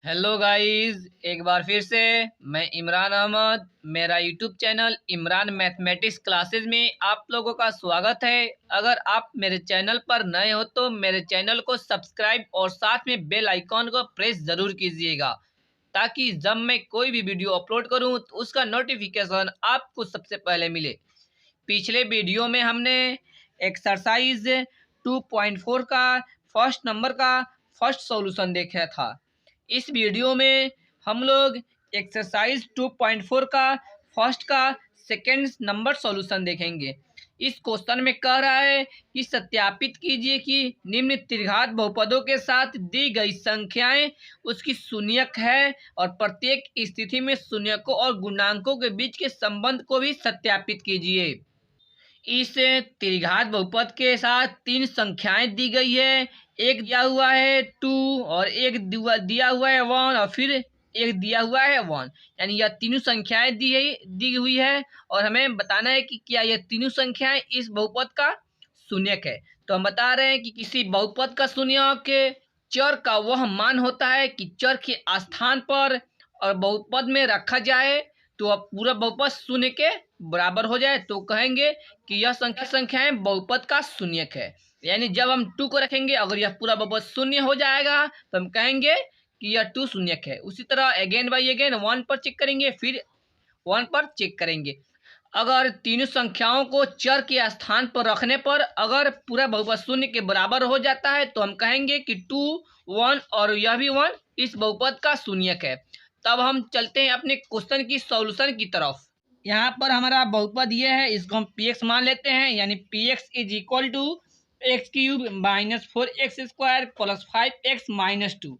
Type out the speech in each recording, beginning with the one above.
Hello guys, एक बार फिर से मैं इमरान अहमद, मेरा YouTube channel Imran mathematics classes में आप लोगों का स्वागत है। अगर आप मेरे चैनल पर नए हो तो मेरे चैनल को सब्सक्राइब और साथ में बेल आइकॉन को प्रेस ज़रूर कीजिएगा, ताकि जब मैं कोई भी वीडियो अपलोड करूं तो उसका नोटिफिकेशन आपको सबसे पहले मिले। पिछले वीडियो में हमने एक्सरसाइज 2.4 का फर्स्ट नंबर का फर्स्ट सॉल्यूशन देखा था। इस वीडियो में हम लोग एक्सरसाइज 2.4 का फर्स्ट का सेकेंड नंबर सॉल्यूशन देखेंगे। इस क्वेश्चन में कह रहा है कि सत्यापित कीजिए कि निम्न त्रिघात बहुपदों के साथ दी गई संख्याएं उसकी शून्यक है, और प्रत्येक स्थिति में शून्यकों और गुणांकों के बीच के संबंध को भी सत्यापित कीजिए। इस त्रिघात बहुपद के साथ तीन संख्याएं दी गई है। एक दिया हुआ है 2 और एक दिया हुआ है 1 और फिर एक दिया हुआ है 1। यानी यह तीनों संख्याएं दी हुई है और हमें बताना है कि क्या यह तीनों संख्याएं इस बहुपद का शून्यक है। तो हम बता रहे हैं कि किसी बहुपद का शून्यक चर का वह मान होता है कि चर के स्थान पर और बहुपद में रखा जाए तो अब पूरा बहुपद शून्य के बराबर हो जाए, तो कहेंगे कि यह संख्याएं बहुपद का शून्यक है। यानी जब हम 2 को रखेंगे, अगर यह पूरा बहुपद शून्य हो जाएगा तो हम कहेंगे कि यह 2 शून्यक है। उसी तरह अगेन बाई अगेन 1 पर चेक करेंगे, फिर 1 पर चेक करेंगे। अगर तीनों संख्याओं को चर के स्थान पर रखने पर अगर पूरा बहुपद शून्य के बराबर हो जाता है तो हम कहेंगे कि 2, 1 और यह भी 1 इस बहुपद का शून्यक है। तब हम चलते हैं अपने क्वेश्चन की सॉल्यूशन की तरफ। यहाँ पर हमारा बहुपद ये है, इसको हम पी एक्स मान लेते हैं। यानी P x is equal to x cube minus 4x square plus 5x minus 2।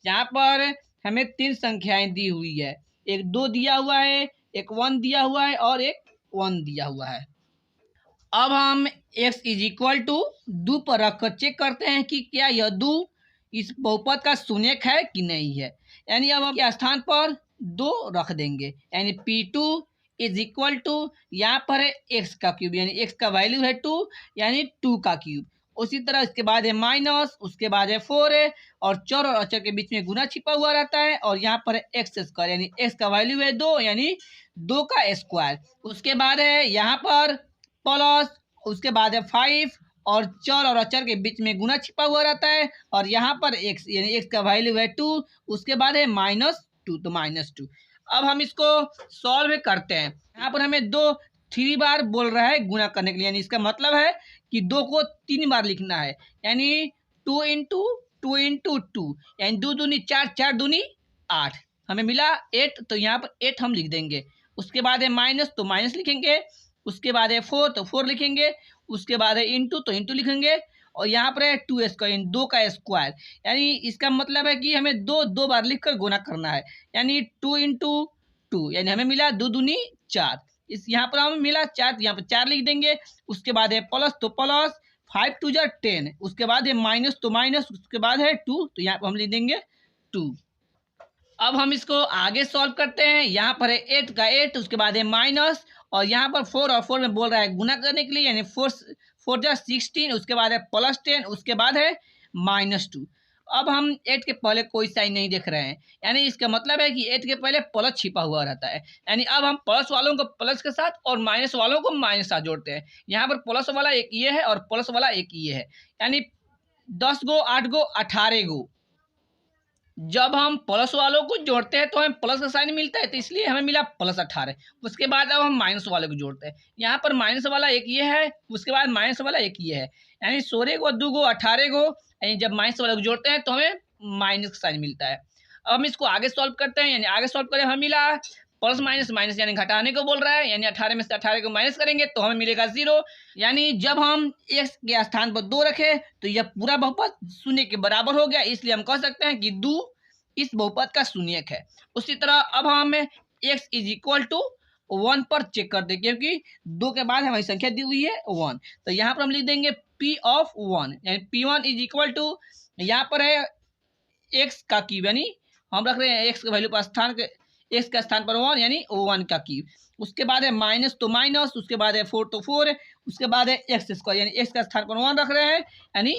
यहाँ पर हमें तीन संख्याएं दी हुई है, एक 2 दिया हुआ है, एक 1 दिया हुआ है और एक 1 दिया हुआ है। अब हम x इज इक्वल टू 2 पर रखकर चेक करते हैं कि क्या यह 2 इस बहुपद का शून्यक है कि नहीं है। यानी अब हम स्थान पर 2 रख देंगे। यानी P2 इज इक्वल टू, यहाँ पर है x का क्यूब, यानी x का वैल्यू है 2, यानी 2 का क्यूब। उसी तरह इसके बाद है माइनस, उसके बाद है 4 है, और चर और अचर के बीच में गुना छिपा हुआ रहता है, और यहाँ पर है एक्स स्क्वायर, यानी x का वैल्यू है 2, यानी 2 का स्क्वायर। उसके बाद है यहाँ पर प्लस, उसके बाद है 5, और चर और अचर के बीच में गुना छिपा हुआ रहता है, और यहाँ पर x, यानी x का वैल्यू है 2, उसके बाद है -2, तो -2। अब हम इसको सॉल्व करते हैं। यहाँ पर हमें 3 बार बोल रहा है गुना करने के लिए, यानी इसका मतलब है कि 2 को 3 बार लिखना है। यानी 2 इंटू 2 इंटू 2, यानी 2 दूनी 4, 4 दूनी 8, हमें मिला 8, तो यहाँ पर 8 हम लिख देंगे। उसके बाद है माइनस, तो माइनस लिखेंगे। उसके बाद है 4, तो 4 लिखेंगे। उसके बाद है इंटू, तो इंटू लिखेंगे। और यहाँ पर है 2 स्क्वायर, 2 का स्क्वायर, यानी इसका मतलब है कि हमें 2 बार लिखकर गुना करना है। यानी 2 इंटू 2, यानी हमें मिला 2 दूनी 4। इस यहाँ पर हमें मिला 4, तो यहाँ पर 4 लिख देंगे। उसके बाद है प्लस, तो प्लस, 5 2 जा 10। उसके बाद है माइनस, तो माइनस, उसके बाद है 2, तो यहाँ पर हम लिख देंगे 2। अब हम इसको आगे सॉल्व करते हैं। यहाँ पर है 8 का 8, उसके बाद है माइनस, और यहाँ पर 4 और 4 में बोल रहा है गुना करने के लिए, यानी 4 जा 16, उसके बाद है प्लस 10, उसके बाद है -2। अब हम 8 के पहले कोई साइन नहीं देख रहे हैं, यानी इसका मतलब है कि 8 के पहले प्लस छिपा हुआ रहता है। यानी अब हम प्लस वालों को प्लस के साथ और माइनस वालों को माइनस साथ जोड़ते हैं। यहाँ पर प्लस वाला एक ये है और प्लस वाला एक ये है, यानी 10 गो 8 गो 18 गो। जब हम प्लस वालों को जोड़ते हैं तो हमें प्लस का साइन मिलता है, तो इसलिए हमें मिला +18। उसके बाद अब हम माइनस वाले को जोड़ते हैं। यहाँ पर माइनस वाला एक ये है, उसके बाद माइनस वाला एक ये है, यानी 16 गो 2 गो 18 गो। यानी जब माइनस वाले को जोड़ते हैं तो हमें माइनस का साइन मिलता है। अब हम इसको आगे सॉल्व करते हैं। यानी आगे सॉल्व करें, हमें मिला प्लस माइनस माइनस, यानी घटाने को बोल रहा है। यानी 18 में से 18 को माइनस करेंगे तो हमें मिलेगा 0। यानी जब हम x के स्थान पर 2 रखें तो यह पूरा बहुपद शून्य के बराबर हो गया, इसलिए हम कह सकते हैं कि 2 इस बहुपद का शून्यक है। उसी तरह अब हम x इज इक्वल टू 1 पर चेक कर दें, क्योंकि 2 के बाद हमारी संख्या दी हुई है 1, तो यहाँ पर हम लिख देंगे p ऑफ 1, यानी p1 इज इक्वल टू, यहाँ पर है x का क्यूब, यानी हम रख रहे हैं x के वैल्यू पर x के स्थान पर 1, यानी 1 का क्यूब। उसके बाद है माइनस, तो माइनस, उसके बाद है 4, तो 4, उसके बाद है एक्स स्क्वायर, यानी x का स्थान पर 1 रख रहे हैं, यानी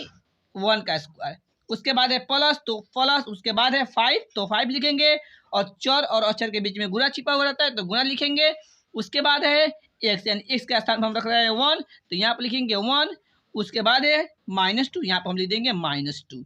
1 का स्क्वायर। उसके बाद है प्लस, तो प्लस, उसके बाद है 5 तो 5 लिखेंगे, और चर और अक्षर के बीच में गुना छिपा हुआ रहता है तो गुना लिखेंगे। उसके बाद है एक्स, यानी एक्स के स्थान पर हम रख रहे हैं 1 तो यहाँ पर लिखेंगे 1। उसके बाद है -2, यहाँ पर हम लिख देंगे -2।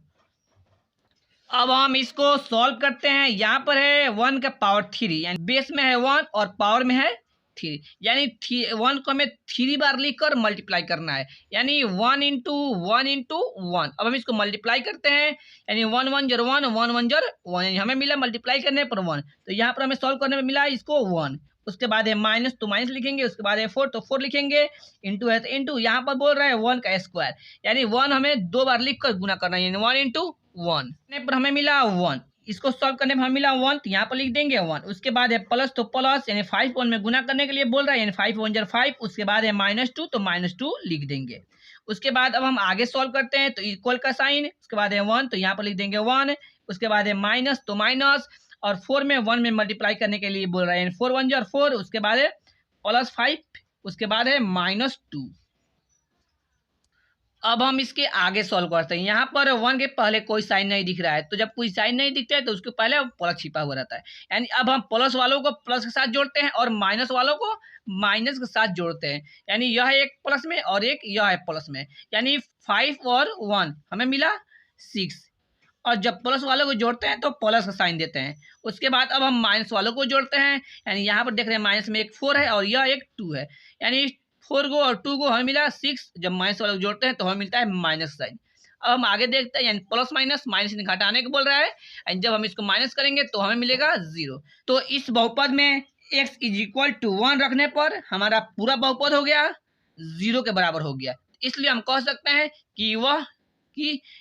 अब हम इसको सॉल्व करते हैं। यहाँ पर है 1 का पावर 3, यानी बेस में है 1 और पावर में है 3, यानी 1 को हमें 3 बार लिखकर मल्टीप्लाई करना है, यानी 1 इंटू 1 इंटू 1। अब हम इसको मल्टीप्लाई करते हैं, यानी 1 1 0 1 1 1 0 1, यानी हमें मिला मल्टीप्लाई करने पर 1, तो यहाँ पर हमें सॉल्व करने में मिला इसको 1। उसके बाद है माइनस, तो माइनस लिखेंगे। उसके बाद है 4 तो 4 लिखेंगे। इंटू है तो इंटू, यहाँ पर बोल रहा है 1 का स्क्वायर, यानी 1 हमें 2 बार लिख कर गुना करना है, यानी 1 इंटू 1 पर हमें मिला 1। इसको सॉल्व करने में हमें मिला 1 तो यहाँ पर लिख देंगे 1। उसके बाद है प्लस, तो प्लस यानी 5 1 में गुना करने के लिए बोल रहा है, यानी 5 1 5। उसके बाद है -2 तो -2 लिख देंगे। उसके बाद अब हम आगे सॉल्व करते हैं, तो इक्वल का साइन, उसके बाद है 1 तो यहाँ पर लिख देंगे 1। उसके बाद है माइनस, तो माइनस, और 4 में 1 में मल्टीप्लाई करने के लिए बोल रहा है, यानी 4 1 4। उसके बाद है +5, उसके बाद है -2। अब हम इसके आगे सॉल्व करते हैं। यहाँ पर 1 के पहले कोई साइन नहीं दिख रहा है, तो जब कोई साइन नहीं दिखता है तो उसके पहले प्लस छिपा हुआ रहता है, यानी अब हम प्लस वालों को प्लस के साथ जोड़ते हैं और माइनस वालों को माइनस के साथ जोड़ते हैं, यानी यह एक प्लस में और एक यह है प्लस में, यानी 5 और 1 हमें मिला 6। और जब प्लस वालों को जोड़ते हैं तो प्लस का साइन देते हैं। उसके बाद अब हम माइनस वालों को जोड़ते हैं, यानी यहाँ पर देख रहे हैं माइनस में एक 4 है और यह एक 2 है, यानी 4 को और 2 को हमें मिला 6। जब माइनस वालों को जोड़ते हैं तो हमें मिलता है माइनस साइन। अब हम आगे देखते हैं, यानी प्लस माइनस, माइनस घटाने को बोल रहा है, एंड जब हम इसको माइनस करेंगे तो हमें मिलेगा 0। तो इस बहुपद में x = 1 रखने पर हमारा पूरा बहुपद हो गया 0 के बराबर हो गया। इसलिए हम कह सकते हैं कि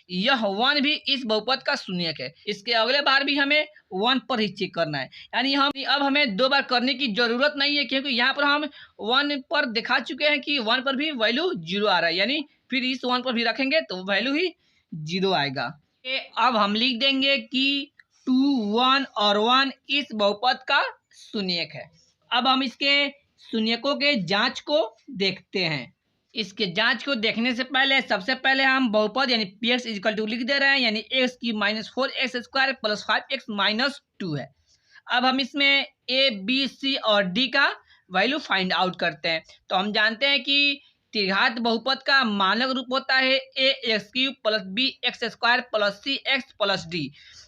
यह 1 भी इस बहुपद का शून्यक है। इसके अगले बार भी हमें 1 पर ही चेक करना है, यानी अब हमें 2 बार करने की जरूरत नहीं है, क्योंकि यहाँ पर हम 1 पर दिखा चुके हैं कि 1 पर भी वैल्यू 0 आ रहा है, यानी फिर इस 1 पर भी रखेंगे तो वैल्यू ही 0 आएगा। अब हम लिख देंगे कि 2 1 और 1 इस बहुपद का शून्यक है। अब हम इसके शून्यकों के जांच को देखते हैं। इसके जांच को देखने से पहले सबसे पहले हम बहुपद यानी px = लिख दे रहे हैं, यानी x³ -4x² + 5x - 2 है। अब हम इसमें a b c और d का वैल्यू फाइंड आउट करते हैं। तो हम जानते हैं कि त्रिघात बहुपद का मानक रूप होता है ax³ + bx² + cx + d,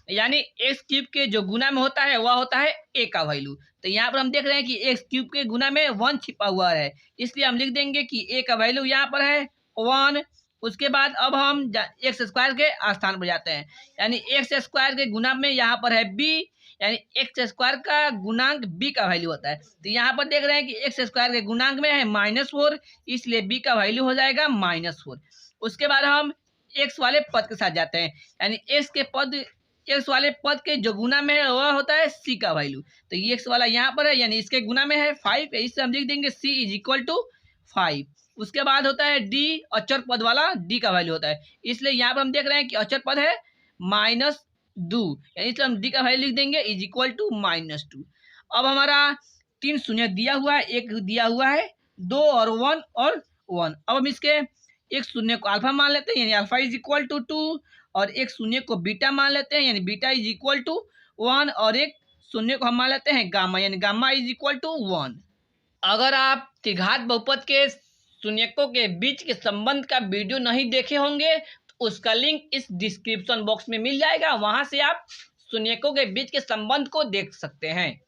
यानी x³ के जो गुना में होता है वह होता है a का वैल्यू। तो यहाँ पर हम देख रहे हैं कि x³ के गुना में 1 छिपा हुआ है, इसलिए हम लिख देंगे कि a का वैल्यू यहाँ पर है 1। उसके बाद अब हम x² के स्थान पर जाते हैं, यानी x² के गुना में यहाँ पर है b, यानी x² का गुणांक b का वैल्यू होता है। तो यहाँ पर देख रहे हैं कि x² के गुणांक में है -4, इसलिए b का वैल्यू हो जाएगा -4। उसके बाद हम x वाले पद के साथ जाते हैं, यानी x वाले पद के जो गुना में है वह होता है c का वैल्यू। तो ये x वाला यहाँ पर है, यानी इसके गुना में है 5, इससे हम लिख देंगे c = 5। उसके बाद होता है d, अचर पद वाला d का वैल्यू होता है, इसलिए यहाँ पर हम देख रहे हैं कि अचर पद है -2, यानी इसलिए हम d का वैल्यू लिख देंगे = -2। अब हमारा 3 शून्य दिया हुआ है, एक दिया हुआ है 2 और 1 और 1। अब हम इसके एक शून्य को अल्फा मान लेते हैं, यानी अल्फा = 2, और एक शून्य को बीटा मान लेते हैं, यानी बीटा = 1, और एक शून्य को हम मान लेते हैं गामा, यानी गामा = 1। अगर आप त्रिघात बहुपद के शून्यकों के बीच के संबंध का वीडियो नहीं देखे होंगे तो उसका लिंक इस डिस्क्रिप्शन बॉक्स में मिल जाएगा, वहां से आप शून्यकों के बीच के संबंध को देख सकते हैं।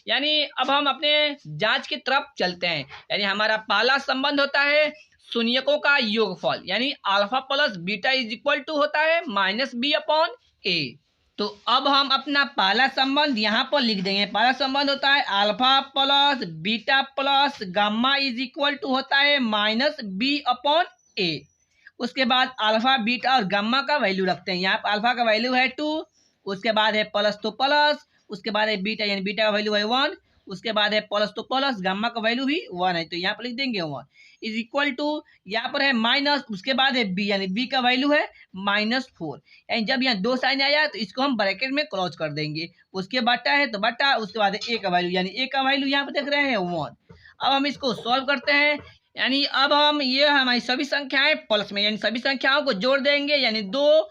यानी अब हम अपने जांच की तरफ चलते हैं, यानी हमारा पहला संबंध होता है शून्यकों का योगफल, यानी अल्फा + बीटा = होता है -b/a। तो अब हम अपना पहला संबंध यहाँ पर लिख देंगे। पहला संबंध होता है अल्फा + बीटा + गामा = होता है -b/a। उसके बाद अल्फा, बीटा और गामा का वैल्यू रखते हैं। यहाँ पर अल्फा का वैल्यू है 2, उसके बाद है प्लस, तो प्लस, उसके बाद है बीटा, यानी बीटा का वैल्यू है 1, उसके बाद है प्लस, तो प्लस, गामा का वैल्यू भी 1 है, तो यहाँ पर लिख देंगे 1 = यहाँ पर है माइनस, उसके बाद है b, यानी b का वैल्यू है -4, यानी जब यहाँ 2 साइन आया तो इसको हम ब्रैकेट में क्लोज कर देंगे। उसके बटा है तो बटा, उसके बाद a का वैल्यू, यानी a का वैल्यू यहाँ पर देख रहे हैं 1। अब हम इसको सॉल्व करते हैं, यानी अब हम ये हमारी सभी संख्याएं प्लस में, यानी सभी संख्याओं को जोड़ देंगे, यानी 2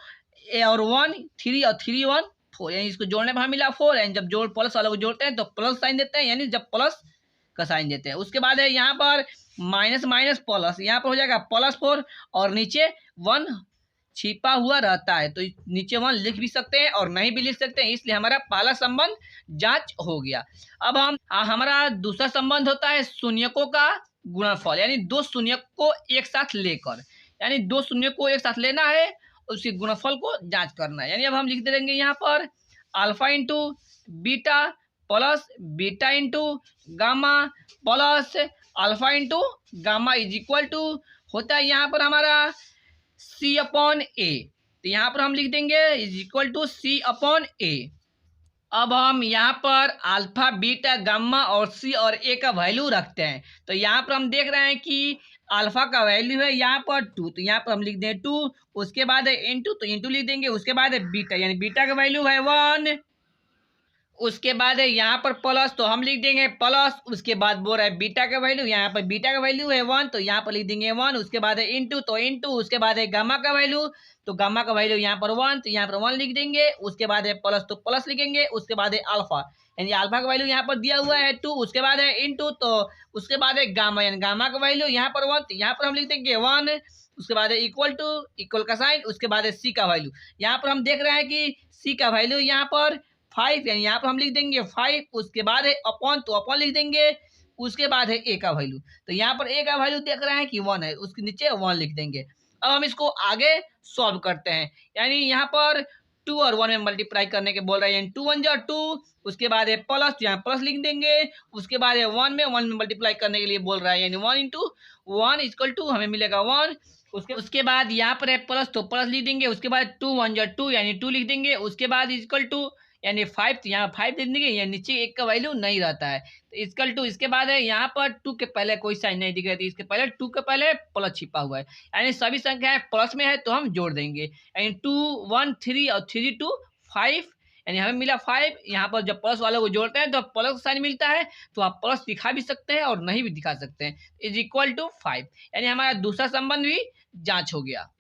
और 1 3 और 3 1 4, यानी इसको जोड़ने पर हमें मिला 4। एंड जब जोड़ प्लस वालों को जोड़ते हैं तो प्लस साइन देते हैं, यानी जब प्लस का साइन देते हैं। उसके बाद है यहाँ पर माइनस माइनस प्लस, यहाँ पर हो जाएगा +4 और नीचे 1 छिपा हुआ रहता है, तो नीचे 1 लिख भी सकते हैं और नहीं भी लिख सकते हैं, इसलिए हमारा पहला संबंध जांच हो गया। अब हमारा दूसरा संबंध होता है शून्यकों का गुणनफल, यानी दो शून्यक को एक साथ लेकर, यानी दो शून्य को एक साथ लेना है, उसके गुणनफल को जांच करना है। यानी अब हम लिख देंगे यहाँ पर alpha into beta plus beta into gamma plus alpha into gamma is equal to होता है यहाँ पर हमारा C/A। तो यहाँ पर हम लिख देंगे इज इक्वल टू C/A। अब हम यहाँ पर अल्फा बीटा गामा और सी और ए का वैल्यू रखते हैं। तो यहाँ पर हम देख रहे हैं कि अल्फा का वैल्यू है यहाँ पर 2, तो यहाँ पर हम लिख दें 2। उसके बाद है इंटू, तो इंटू लिख देंगे। उसके बाद है बीटा, यानी बीटा का वैल्यू है 1। उसके बाद है यहाँ पर प्लस, तो हम लिख देंगे प्लस। उसके बाद बोल रहा है बीटा का वैल्यू, यहाँ पर बीटा का वैल्यू है 1, तो यहाँ पर लिख देंगे 1। उसके बाद है इंटू, तो इंटू। उसके बाद है गामा का वैल्यू, तो गामा का वैल्यू यहाँ पर 1, तो यहाँ पर 1 लिख देंगे। उसके बाद है प्लस, तो प्लस लिखेंगे। उसके बाद है अल्फा, यानी अल्फा का वैल्यू यहाँ पर दिया हुआ है 2। उसके बाद है इंटू, तो उसके बाद है गामा, यानी गामा का वैल्यू यहाँ पर 1, तो यहाँ पर हम लिख देंगे 1। उसके बाद है इक्वल टू, इक्वल का साइन। उसके बाद है सी का वैल्यू, यहाँ पर हम देख रहे हैं कि सी का वैल्यू यहाँ पर 5, यानी यहाँ पर हम लिख देंगे 5। उसके बाद है अपॉन, तो अपॉन लिख देंगे। उसके बाद है ए का वैल्यू, तो यहाँ पर ए का वैल्यू देख रहे हैं कि 1 है, उसके नीचे 1 लिख देंगे। अब हम इसको आगे सॉल्व करते हैं, यानी यहाँ पर 2 और 1 में मल्टीप्लाई करने के बोल रहे हैं, यानी 2 1 जा 2। उसके बाद है प्लस, तो यहाँ प्लस लिख देंगे। उसके बाद है 1 में मल्टीप्लाई करने के लिए बोल रहा है, यानी 1 इंटू 1 इक्वल टू हमें मिलेगा 1। उसके बाद यहाँ पर है प्लस, तो प्लस लिख देंगे। उसके बाद 2 1 जा 2, यानी 2 लिख देंगे। उसके बाद इक्वल टू, यानी 5, तो यहाँ 5 लिख देंगे, यानी नीचे एक का वैल्यू नहीं रहता है, तो इक्वल टू। इसके बाद है यहाँ पर 2 के पहले कोई साइन नहीं दिख रहा है, इसके पहले 2 के पहले प्लस छिपा हुआ है, यानी सभी संख्याएं प्लस में है तो हम जोड़ देंगे, यानी 2 1 3 और 3 2 5, यानी हमें मिला 5। यहाँ पर जब प्लस वालों को जोड़ते हैं तो प्लस साइन मिलता है, तो आप प्लस दिखा भी सकते हैं और नहीं भी दिखा सकते हैं, इज इक्वल टू 5, यानी हमारा दूसरा संबंध भी जांच हो गया।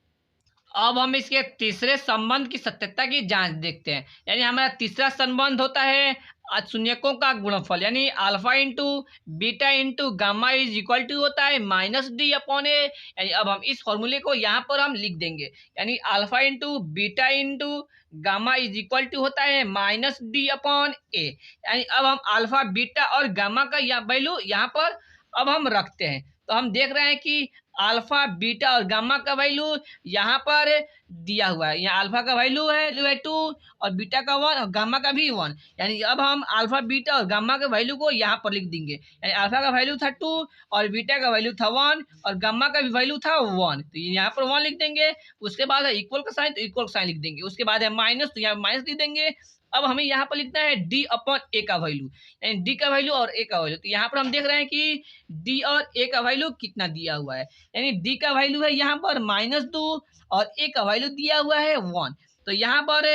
अब हम इसके तीसरे संबंध की सत्यता की जांच देखते हैं, यानी हमारा तीसरा संबंध होता है शून्यकों का गुणनफल, यानी alpha into beta into gamma is equal to होता है -d/a। यानी अब हम इस फॉर्मूले को यहाँ पर हम लिख देंगे, यानी alpha into beta into gamma is equal to होता है -d/a। यानी अब हम अल्फा बीटा और गामा का वैल्यू यहाँ पर अब हम रखते हैं, तो हम देख रहे हैं कि अल्फा बीटा और गामा का वैल्यू यहाँ पर दिया हुआ है। यहाँ अल्फा का वैल्यू है 2 और बीटा का 1 और गामा का भी 1, यानी अब हम अल्फा बीटा और गामा के वैल्यू को यहाँ पर लिख देंगे, यानी अल्फा का वैल्यू था 2 और बीटा का वैल्यू था 1 और गामा का भी वैल्यू था 1, तो यहाँ पर 1 लिख देंगे। उसके बाद है इक्वल का साइन, तो इक्वल का साइन लिख देंगे। उसके बाद है माइनस, तो यहाँ माइनस लिख देंगे। अब हमें यहाँ पर लिखना है d/a का वैल्यू, यानी d का वैल्यू और a का वैल्यू, तो यहाँ पर हम देख रहे हैं कि d और a का वैल्यू कितना दिया हुआ है, यानी d का वैल्यू है यहाँ पर -2 और a का वैल्यू दिया हुआ है 1, तो यहाँ पर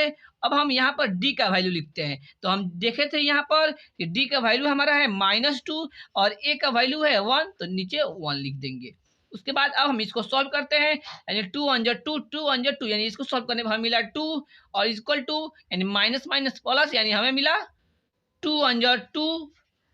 अब हम यहाँ पर d का वैल्यू लिखते हैं। तो हम देखे थे यहाँ पर कि d का वैल्यू हमारा है -2 और a का वैल्यू है 1, तो नीचे 1 लिख देंगे। उसके बाद अब हम इसको सॉल्व करते हैं, यानी 2 1 जा 2 2 1 जा 2, यानी इसको सॉल्व करने पर हमें मिला 2 और इक्वल टू, यानी माइनस माइनस प्लस, यानी हमें मिला 2 1 जा 2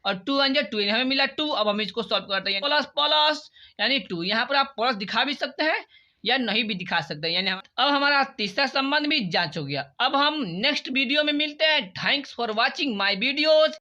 और 2 1 जा 2, यानी हमें मिला 2। अब हम इसको सॉल्व करते हैं, प्लस प्लस यानी 2, यहाँ पर आप प्लस दिखा भी सकते हैं या नहीं भी दिखा सकते हैं, यानी अब हमारा तीसरा संबंध भी जांच हो गया। अब हम नेक्स्ट वीडियो में मिलते हैं। Thanks for watching my videos.